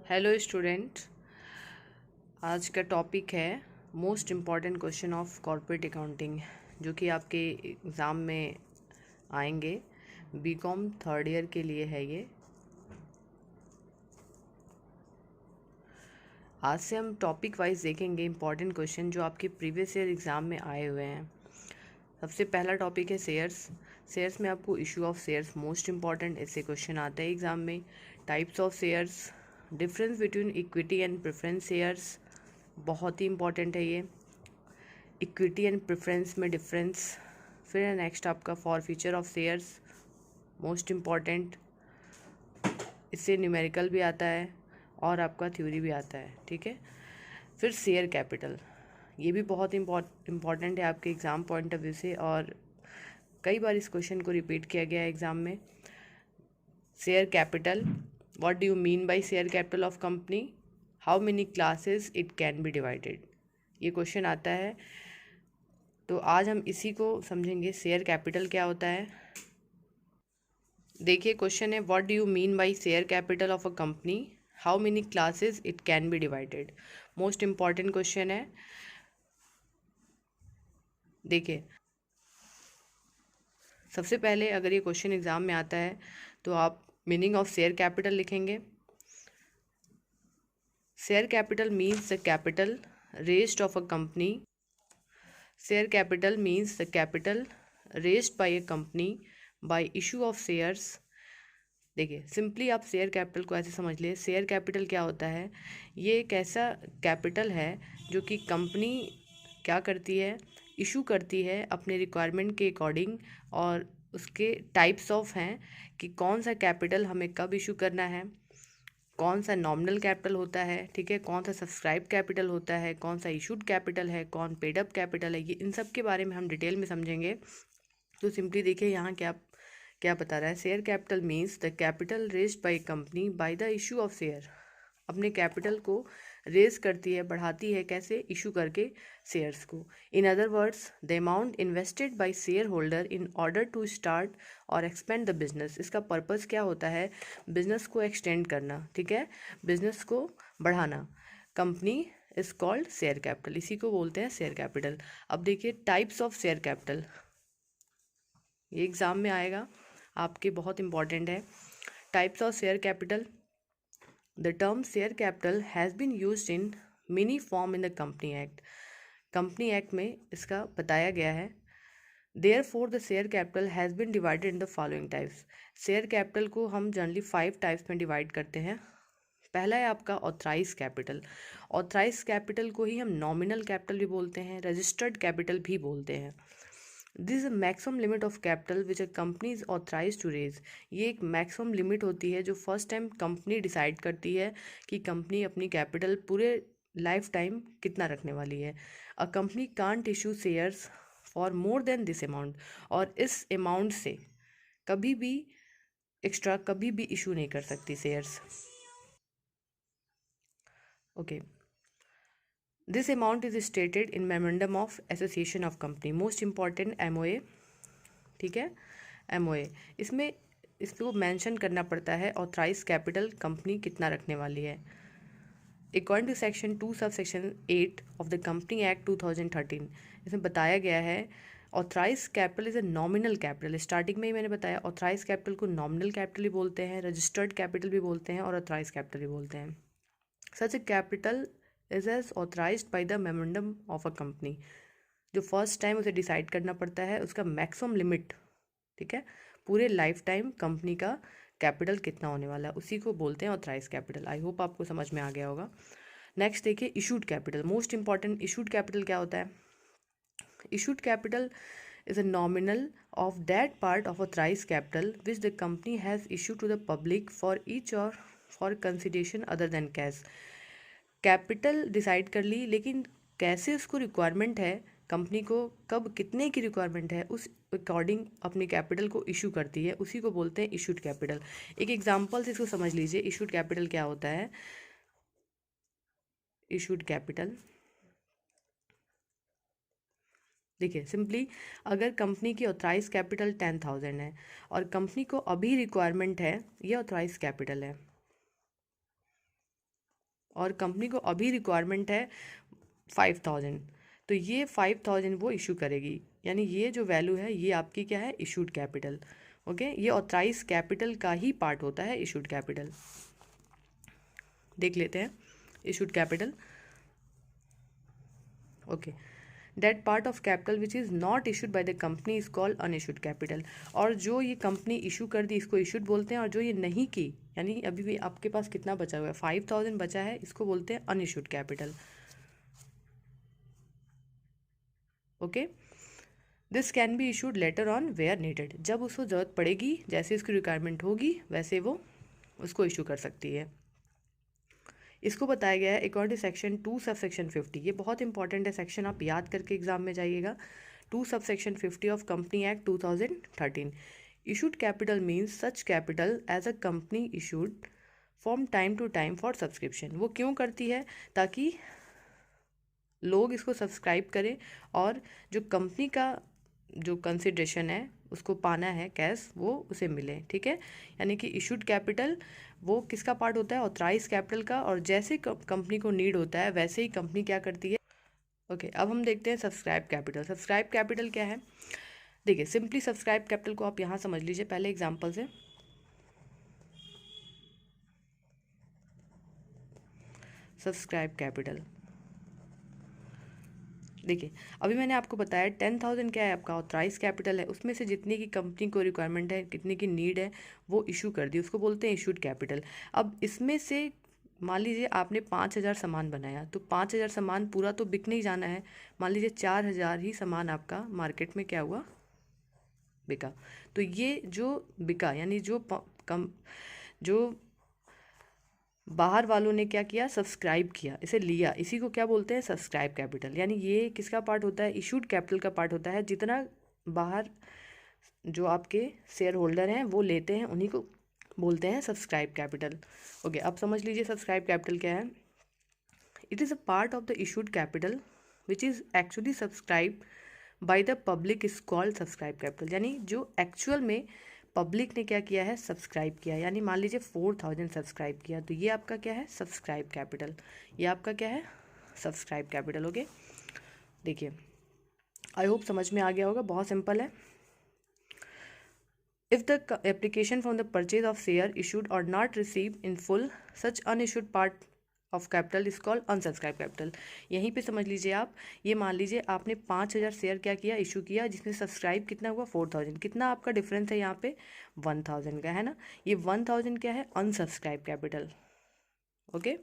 Hello student. आज का topic है most important question of corporate accounting, जो कि आपके एग्ज़ाम में आएंगे। बीकॉम थर्ड ईयर के लिए है ये। आज से हम टॉपिक वाइज देखेंगे इम्पॉर्टेंट क्वेश्चन जो आपके प्रीवियस ईयर एग्ज़ाम में आए हुए हैं। सबसे पहला टॉपिक है शेयर्स। शेयर्स में आपको issue of shares most important ऐसे क्वेश्चन आते हैं एग्ज़ाम में। Types of shares, difference between equity and preference shares, बहुत ही इंपॉर्टेंट है ये। इक्विटी एंड प्रेफरेंस में डिफरेंस। फिर है नेक्स्ट आपका for feature of shares, most important. इससे न्यूमेरिकल भी आता है और आपका थ्योरी भी आता है, ठीक है। फिर शेयर कैपिटल, ये भी बहुत इम्पॉर्टेंट है आपके एग्ज़ाम पॉइंट ऑफ व्यू से, और कई बार इस क्वेश्चन को रिपीट किया गया है एग्ज़ाम में। Share capital, what do you mean by share capital of company, how many classes it can be divided, ये क्वेश्चन आता है। तो आज हम इसी को समझेंगे, शेयर कैपिटल क्या होता है। देखिए क्वेश्चन है, what do you mean by share capital of a company, how many classes it can be divided. Most important question है। देखिए सबसे पहले अगर ये क्वेश्चन एग्जाम में आता है तो आप मीनिंग ऑफ शेयर कैपिटल लिखेंगे। Share capital means the capital raised of a company. Share capital means the capital raised bye a company by issue of shares. देखिए सिंपली आप शेयर कैपिटल को ऐसे समझ लिए, शेयर कैपिटल क्या होता है, ये एक ऐसा कैपिटल है जो कि कंपनी क्या करती है, इशू करती है अपने रिक्वायरमेंट के अकॉर्डिंग। और उसके टाइप्स ऑफ हैं कि कौन सा कैपिटल हमें कब इशू करना है, कौन सा नॉमिनल कैपिटल होता है, ठीक है, कौन सा सब्सक्राइब कैपिटल होता है, कौन सा इशूड कैपिटल है, कौन पेड अप कैपिटल है, ये इन सब के बारे में हम डिटेल में समझेंगे। तो सिंपली देखिए यहाँ क्या क्या बता रहा है, share capital means the capital raised by company by the issue of share. अपने कैपिटल को रेज करती है, बढ़ाती है, कैसे, इशू करके शेयर्स को। In other words the amount invested by share holder in order to start और एक्सपेंड द बिजनेस। इसका पर्पस क्या होता है, बिजनेस को एक्सटेंड करना, ठीक है, बिजनेस को बढ़ाना। Company is called share capital, इसी को बोलते हैं शेयर कैपिटल। अब देखिए टाइप्स ऑफ शेयर कैपिटल, ये एग्जाम में आएगा आपके, बहुत इंपॉर्टेंट है। Types of share capital, the term share capital has been used in many form in the company act. Company act में इसका बताया गया है। Therefore the share capital has been divided in the following types. Share capital को हम generally 5 types में divide करते हैं। पहला है आपका ऑथराइज कैपिटल। ऑथराइज कैपिटल को ही हम नॉमिनल कैपिटल भी बोलते हैं, रजिस्टर्ड कैपिटल भी बोलते हैं। This is maximum limit of capital which a company is authorise to raise. ये एक मैक्सिमम लिमिट होती है जो फर्स्ट टाइम कंपनी डिसाइड करती है कि कंपनी अपनी कैपिटल पूरे लाइफ टाइम कितना रखने वाली है। A company can't issue shares for more than this amount, और इस अमाउंट से कभी भी एक्स्ट्रा कभी भी इशू नहीं कर सकती shares. Okay, this amount is stated in memorandum of association of company. Most important MOA, ठीक है, एमओए। इसमें इसको मेंशन करना पड़ता है ऑथराइज कैपिटल कंपनी कितना रखने वाली है। According to section 2 sub section 8 of the company act 2013, इसमें बताया गया है authorise capital is a nominal capital. Starting में ही मैंने बताया ऑथराइज कैपिटल को नॉमिनल कैपिटल भी बोलते हैं, रजिस्टर्ड कैपिटल भी बोलते हैं और ऑथराइज कैपिटल भी बोलते हैं। Such a capital is as authorise by the memorandum of a company. जो फर्स्ट टाइम उसे डिसाइड करना पड़ता है उसका मैक्सिमम लिमिट, ठीक है, पूरे लाइफ टाइम कंपनी का कैपिटल कितना होने वाला है, उसी को बोलते हैं ऑथराइज कैपिटल। आई होप आपको समझ में आ गया होगा। नेक्स्ट देखिए issued capital, most important. Issued capital क्या होता है, issued capital is a nominal of that part of authorized capital which the company has issued to the public for each or for consideration other than cash। Capital decide कर ली, लेकिन कैसे उसको requirement है, company को कब कितने की requirement है, उस अकॉर्डिंग अपनी कैपिटल को इशू करती है, उसी को बोलते हैं इशूड कैपिटल। एक एग्जांपल से इसको समझ लीजिए, इशूड कैपिटल क्या होता है। इशूड कैपिटल देखिए सिंपली, अगर कंपनी की ऑथराइज कैपिटल 10,000 है और कंपनी को अभी रिक्वायरमेंट है, ये ऑथराइज कैपिटल है। और कंपनी को अभी रिक्वायरमेंट है 5000, तो ये 5000 वो इशू करेगी, यानी ये जो वैल्यू है ये आपकी क्या है, इशूड कैपिटल। ओके, ये ऑथराइज कैपिटल का ही पार्ट होता है इशूड कैपिटल। देख लेते हैं issued capital. Okay, that part of capital which is not issued by the company is called unissued capital. और जो ये कंपनी इशू कर दी इसको इशूड बोलते हैं, और जो ये नहीं की, यानी अभी भी आपके पास कितना बचा हुआ है, 5000 बचा है, इसको बोलते हैं unissued capital. Okay, this can be issued later on where needed, जब उसको ज़रूरत पड़ेगी, जैसे उसकी रिक्वायरमेंट होगी वैसे वो उसको इशू कर सकती है। इसको बताया गया है according to section 2 sub section 50। ये बहुत इंपॉर्टेंट है सेक्शन, आप याद करके एग्जाम में जाइएगा। 2 sub section 50 of company act 2013। Issued capital means such capital as a company issued from time to time for subscription. वो क्यों करती है, ताकि लोग इसको सब्सक्राइब करें और जो कंपनी का जो कंसिडरेशन है उसको पाना है कैश, वो उसे मिले। ठीक है, यानी कि इशूड कैपिटल वो किसका पार्ट होता है, ऑथराइज कैपिटल का, और जैसे कंपनी को नीड होता है वैसे ही कंपनी क्या करती है। ओके, अब हम देखते हैं सब्सक्राइब कैपिटल। सब्सक्राइब कैपिटल क्या है, देखिए सिंपली सब्सक्राइब कैपिटल को आप यहाँ समझ लीजिए पहले एग्जाम्पल से। सब्सक्राइब कैपिटल देखिए, अभी मैंने आपको बताया 10,000 क्या है आपका ऑथराइज कैपिटल है, उसमें से जितनी की कंपनी को रिक्वायरमेंट है, कितनी की नीड है, वो इशू कर दी, उसको बोलते हैं इशूड कैपिटल। अब इसमें से मान लीजिए आपने 5,000 सामान बनाया, तो 5,000 सामान पूरा तो बिक नहीं जाना है, मान लीजिए 4,000 ही सामान आपका मार्केट में क्या हुआ, बिका। तो ये जो बिका, यानी जो बाहर वालों ने क्या किया, सब्सक्राइब किया, इसे लिया, इसी को क्या बोलते हैं, सब्सक्राइब कैपिटल। यानी ये किसका पार्ट होता है, इशूड कैपिटल का पार्ट होता है। जितना बाहर जो आपके शेयर होल्डर हैं वो लेते हैं, उन्हीं को बोलते हैं सब्सक्राइब कैपिटल। ओके, अब समझ लीजिए सब्सक्राइब कैपिटल क्या है। It is a part of the issued capital which is actually subscribe by the public is called subscribe capital. यानी जो एक्चुअल में पब्लिक ने क्या किया है, सब्सक्राइब किया, यानी मान लीजिए 4,000 सब्सक्राइब किया, तो ये आपका क्या है, सब्सक्राइब कैपिटल। ये आपका क्या है, सब्सक्राइब कैपिटल। ओके, देखिए आई होप समझ में आ गया होगा, बहुत सिंपल है। If the application from the purchase of share issued or not received in full, such unissued part of capital is called unsubscribed capital। यहीं पे समझ लीजिए आप, ये मान लीजिए आपने 5,000 शेयर क्या किया, इशू किया, जिसमें सब्सक्राइब कितना हुआ, 4,000। कितना आपका डिफरेंस है यहाँ पे, 1,000 का है ना। ये 1,000 क्या है, अनसब्सक्राइब कैपिटल। ओके,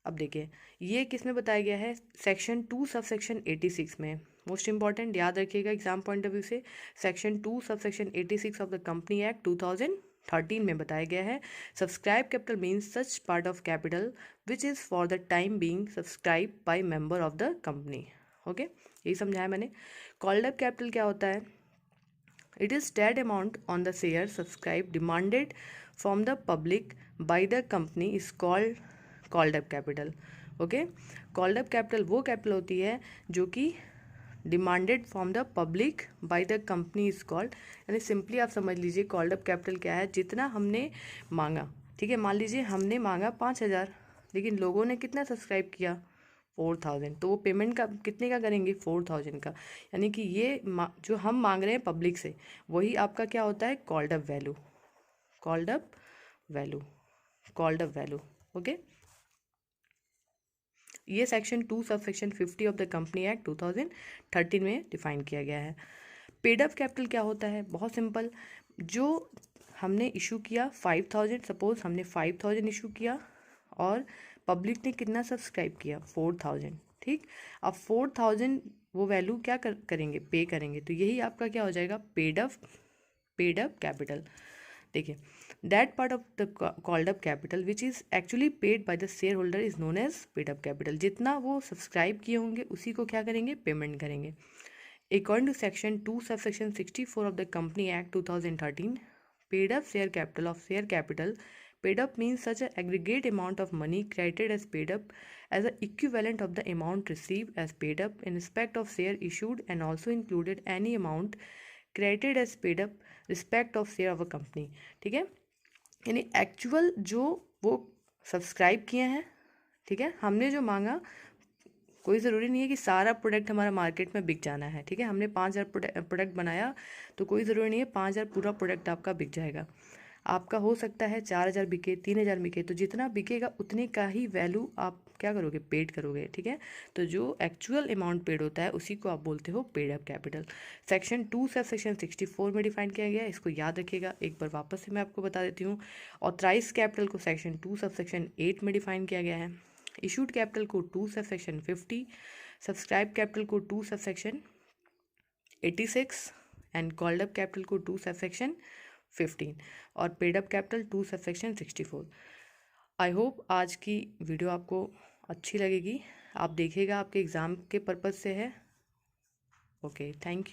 अब देखिए ये किस में बताया गया है, सेक्शन 2 सब सेक्शन 86 में। मोस्ट इंपॉर्टेंट, याद रखिएगा एग्जाम पॉइंट ऑफ व्यू से, section 2 sub section 86 of the company act 2013 में बताया गया है। Subscribe capital means such part of capital which is for the time being subscribe by member of the company. Okay, यही समझाया मैंने। Called up capital क्या होता है, it is that amount on the share subscribe demanded from the public by the company is called up capital. Okay, called up capital वो capital होती है जो कि demanded from the public by the company is called, यानी simply आप समझ लीजिए called up capital क्या है, जितना हमने मांगा। ठीक है, मान लीजिए हमने मांगा 5,000, लेकिन लोगों ने कितना सब्सक्राइब किया, 4,000, तो वो पेमेंट का कितने का करेंगे, 4,000 का। यानी कि ये जो हम मांग रहे हैं पब्लिक से, वही आपका क्या होता है, called up value, called up value, called up value. Okay, ये section 2 sub section 50 of the company act 2013 में डिफाइन किया गया है। पेड अप कैपिटल क्या होता है, बहुत सिंपल, जो हमने इशू किया 5,000, सपोज हमने 5,000 इशू किया और पब्लिक ने कितना सब्सक्राइब किया, 4,000। ठीक, अब 4,000 वो वैल्यू क्या करेंगे, पे करेंगे, तो यही आपका क्या हो जाएगा, पेड अप कैपिटल। देखिए, that part of the called up capital which is actually paid by the share holder is known as paid up capital. जितना वो सब्सक्राइब किए होंगे उसी को क्या करेंगे, पेमेंट करेंगे। According to section 2 sub section 64 of the company act 2013, paid up share capital of share capital, paid up means such an aggregate amount of money credited as paid up as an equivalent of the amount received as paid up in respect of share issued and also included any amount credited as paid up respect of share of a company। ठीक है, यानी actual जो वो subscribe किए हैं, ठीक है, हमने जो मांगा, कोई ज़रूरी नहीं है कि सारा प्रोडक्ट हमारा मार्केट में बिक जाना है। ठीक है, हमने 5,000 प्रोडक्ट बनाया तो कोई ज़रूरी नहीं है 5,000 पूरा प्रोडक्ट आपका बिक जाएगा। आपका हो सकता है 4,000 बिके, 3,000 बिके, तो जितना बिकेगा उतने का ही वैल्यू आप क्या करोगे, पेड करोगे। ठीक है, तो जो एक्चुअल अमाउंट पेड होता है उसी को आप बोलते हो paid up capital. Section 2 sub section 64 में डिफाइन किया गया है, इसको याद रखिएगा। एक बार वापस से मैं आपको बता देती हूँ। ऑथराइज कैपिटल को सेक्शन 2 सब सेक्शन 8 में डिफाइन किया गया है। इशूड कैपिटल को 2 सब सेक्शन 50, सब्सक्राइब कैपिटल को 2 sub section 86 and called up capital को 2 सब सेक्शन 15 और paid up capital 2 sub section 64। I hope आज की वीडियो आपको अच्छी लगेगी, आप देखिएगा, आपके एग्ज़ाम के पर्पज़ से है। Okay, thank you.